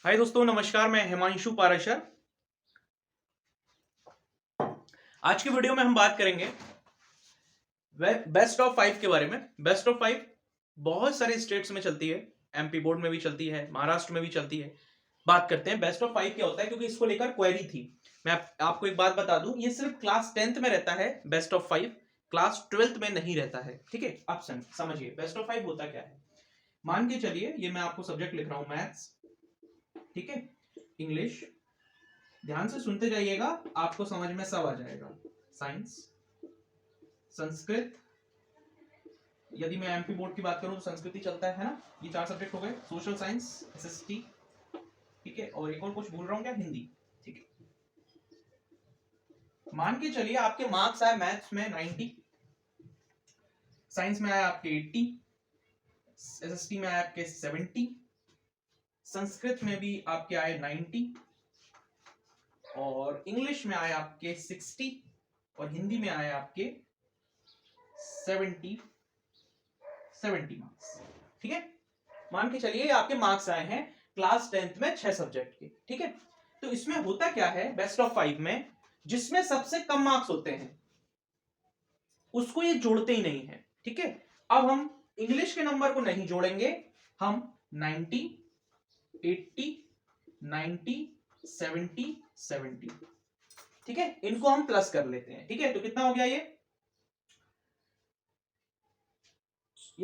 हाय दोस्तों, नमस्कार। मैं हिमांशु पाराशर। आज की वीडियो में हम बात करेंगे बेस्ट ऑफ 5 के बारे में। बेस्ट ऑफ 5 बहुत सारे स्टेट्स में चलती है, एमपी बोर्ड में भी चलती है, महाराष्ट्र में भी चलती है। बात करते हैं बेस्ट ऑफ 5 क्या होता है, क्योंकि इसको लेकर क्वेरी थी। मैं आपको एक बात बता दूं, ये सिर्फ क्लास 10th में रहता है बेस्ट ऑफ 5, क्लास 12th में नहीं रहता है। ठीक है, आप समझिए बेस्ट ऑफ 5 होता क्या है। मान के चलिए ये मैं आपको सब्जेक्ट लिख रहा हूं मैथ्स, ठीक है, इंग्लिश, ध्यान से सुनते जाइएगा, आपको समझ में सब आ जाएगा। साइंस, संस्कृत, यदि मैं एमपी बोर्ड की बात करूं तो संस्कृति चलता है ना, ये 4 सब्जेक्ट हो गए। सोशल साइंस, एसएसटी, ठीक है, और एक और कुछ भूल रहा हूं क्या, हिंदी, ठीक है। मान के चलिए आपके मार्क्स आए मैथ्स में 90, साइंस में आए आपके 80, एसएसटी में आए आपके 70, संस्कृत में भी आपके आए 90, और इंग्लिश में आए आपके 60, और हिंदी में आए आपके 70 मार्क्स। ठीक है, मान के चलिए आपके मार्क्स आए हैं क्लास 10th में 6 सब्जेक्ट के। ठीक है, तो इसमें होता क्या है बेस्ट ऑफ 5 में, जिसमें सबसे कम मार्क्स होते हैं उसको ये जोड़ते ही नहीं है। ठीक है, अब हम इंग्लिश के नंबर को नहीं जोड़ेंगे, हम 90, 80, 90, 70, 70, ठीक है, इनको हम प्लस कर लेते हैं। ठीक है, तो कितना हो गया ये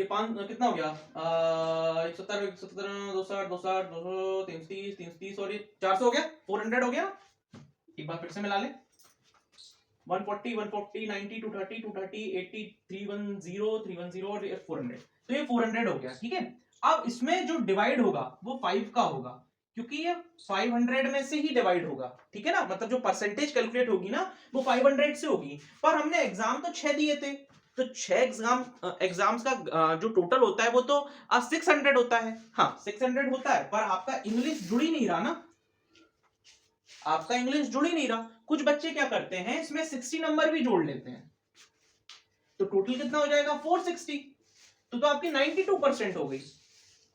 पांच कितना हो गया, 170, 170, 260, 260, 200, 330, 330 और ये 400 हो गया, 400 हो गया। एक बार फिर से मिला ले, 140, 140, 90, 230, 230, 80, 310, 310 और 400, तो ये 400 हो गया। ठीक है, अब इसमें जो डिवाइड होगा वो 5 का होगा, क्योंकि ये 500 में से ही डिवाइड होगा। ठीक है ना, मतलब जो परसेंटेज कैलकुलेट होगी ना वो 500 से होगी। पर हमने एग्जाम तो 6 दिए थे, तो 6 एग्जाम्स का जो टोटल होता है वो तो 600 होता है। हाँ 600 होता है, पर आपका इंग्लिश जुड़ ही नहीं रहा ना, आपका इंग्लिश जुड़ ही नहीं रहा। कुछ बच्चे क्या करते हैं, इसमें 60 नंबर भी जोड़ लेते हैं, तो टोटल कितना हो जाएगा 460, तो आपकी 92%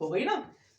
हो गई ना।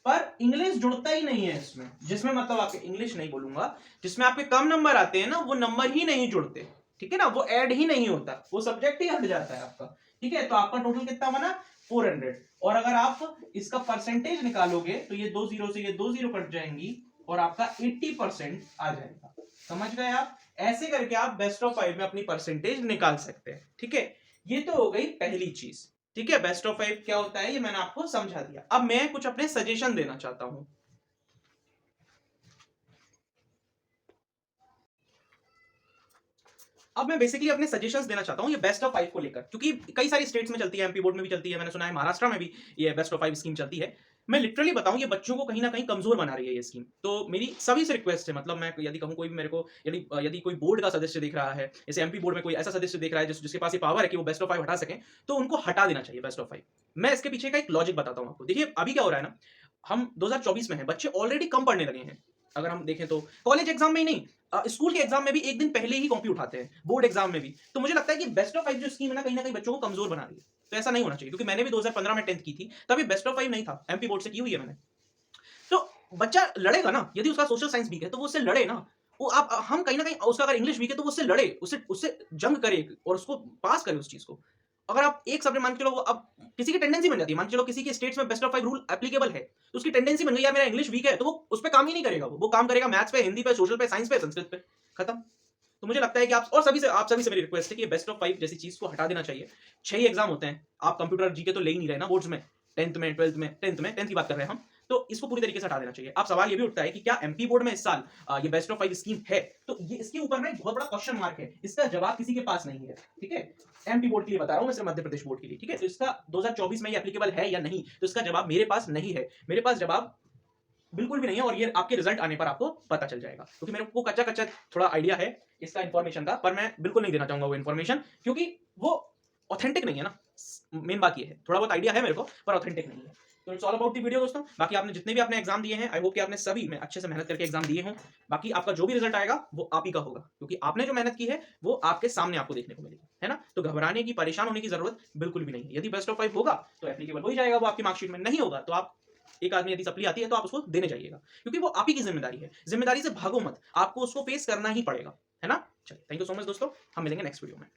पर इंग्लिश जुड़ता ही नहीं है इसमें, जिसमें मतलब आपके इंग्लिश नहीं बोलूंगा, जिसमें आपके कम नंबर आते हैं ना वो नंबर ही नहीं जुड़ते। ठीक है ना, वो ऐड ही नहीं होता, वो सब्जेक्ट ही हट जाता है आपका। ठीक है, तो आपका टोटल कितना बना 400, और अगर आप इसका परसेंटेज निकालोगे तो ये 2 जीरो से ये 2 जीरो कट जाएंगी और आपका 80% आ जाएगा। समझ गए आप, ऐसे करके आप बेस्ट ऑफ 5 में अपनी परसेंटेज निकाल सकते हैं। ठीक है, ये तो हो गई पहली चीज। ठीक है, बेस्ट ऑफ 5 क्या होता है ये मैंने आपको समझा दिया। अब मैं कुछ अपने सजेशन देना चाहता हूं। अब मैं बेसिकली अपने सजेशंस देना चाहता हूं ये बेस्ट ऑफ 5 को लेकर, क्योंकि कई सारी स्टेट्स में चलती है, एमपी बोर्ड में भी चलती है, मैंने सुना है महाराष्ट्र में भी ये बेस्ट ऑफ 5 स्कीम चलती है। मैं लिटरली बताऊं ये बच्चों को कहीं ना कहीं कमजोर बना रही है ये स्कीम। तो मेरी सभी से रिक्वेस्ट है, मतलब मैं यदि कहूं कोई भी मेरे को, यदि यदि कोई बोर्ड का सदस्य देख रहा है, जैसे एमपी बोर्ड में कोई ऐसा सदस्य देख रहा है जिसके पास ये पावर है कि वो बेस्ट ऑफ 5 हटा सके, तो उनको हटा देना चाहिए बेस्ट ऑफ 5। मैं इसके पीछे का एक लॉजिक बताता हूं आपको। देखिए अभी क्या हो रहा है ना, हम 2024 में हैं, बच्चे ऑलरेडी कम पढ़ने लगे हैं। अगर हम देखें तो कॉलेज एग्जाम में ही नहीं, स्कूल के एग्जाम में भी एक दिन पहले ही कॉपी उठाते हैं, बोर्ड एग्जाम में भी। तो मुझे लगता है कि बेस्ट ऑफ 5 जो स्कीम है ना कहीं बच्चों को कमजोर बना रही है। तो ऐसा नहीं होना चाहिए, क्योंकि मैंने भी 2015 में 10th की थी, तभी बेस्ट ऑफ 5 नहीं था, एमपी बोर्ड से की हुई है मैंने। तो बच्चा लड़ेगा ना, यदि उसका सोशल साइंस वीक है तो वो उससे लड़े ना। वो आप हम कहीं ना कहीं उसका अगर इंग्लिश वीक है तो वो उससे लड़े, उससे उससे जंग करे और उसको पास करे उस चीज को। अगर आप एक सब्जेक्ट मान के चलो, अब किसी की टेंडेंसी बन जाती है, मान के चलो किसी के स्टेट्स में बेस्ट ऑफ 5 रूल एप्लीकेबल है, तो उसकी टेंडेंसी बन गई यार मेरा इंग्लिश वीक है, तो वो उस पर काम ही नहीं करेगा, वो काम करेगा मैथ्स पे, हिंदी पे, सोशल पे, साइंस पे, संस्कृत पे, खत्म। तो मुझे लगता है कि आप सभी से मेरी रिक्वेस्ट है कि बेस्ट ऑफ 5 जैसी चीज को हटा देना चाहिए। 6 ही एग्जाम होते हैं, आप कंप्यूटर जीके तो ले ही नहीं रहे ना बोर्ड्स में, 10th में, 12th में, 10th की बात कर रहे हैं हम, तो इसको पूरी तरीके से हटा देना चाहिए। अब सवाल ये भी उठता है कि क्या एमपी बोर्ड में इस साल ये बेस्ट ऑफ 5 स्कीम है, तो ये इसके ऊपर ना एक बहुत बड़ा क्वेश्चन मार्क है, इसका जवाब किसी के पास नहीं है। ठीक है, एमपी बोर्ड के लिए बता रहा हूं मैं, सिर्फ मध्य प्रदेश बोर्ड के लिए। ठीक है, तो इसका 2024 में ये एप्लीकेबल है या नहीं, तो इसका जवाब मेरे पास नहीं है, मेरे पास जवाब बिल्कुल भी नहीं है, और ये आपके रिजल्ट आने पर आपको पता चल जाएगा, क्योंकि मेरे को कच्चा कच्चा थोड़ा आइडिया है इसका इन्फॉर्मेशन का, पर मैं बिल्कुल नहीं देना चाहूंगा वो इन्फॉर्मेशन, क्योंकि वो ऑथेंटिक नहीं है ना। मेन बात ये है, थोड़ा बहुत आइडिया है मेरे को पर ऑथेंटिक नहीं है। तो it's all about the video दोस्तों। बाकी आपने जितने भी आपने एग्जाम दिए हैं, आई होप कि आपने सभी में अच्छे से मेहनत करके एग्जाम दिए हों। बाकी आपका जो भी रिजल्ट आएगा वो आप ही का होगा, क्योंकि आपने जो मेहनत की है वो आपके सामने आपको देखने को मिलेगी, है ना। तो घबराने की, परेशान होने की जरूरत बिल्कुल भी नहीं है। यदि बेस्ट ऑफ 5 होगा तो एप्लीकेबल हो ही जाएगा वो आपकी मार्कशीट में, नहीं होगा तो आप एक आदमी यदि सप्ली आती है तो आप उसको देने जाइएगा, क्योंकि वो आप ही की जिम्मेदारी है। जिम्मेदारी से भागो मत, आपको उसको फेस करना ही पड़ेगा, है ना? चलिए, थैंक यू सो मच दोस्तों, हम मिलेंगे नेक्स्ट वीडियो में।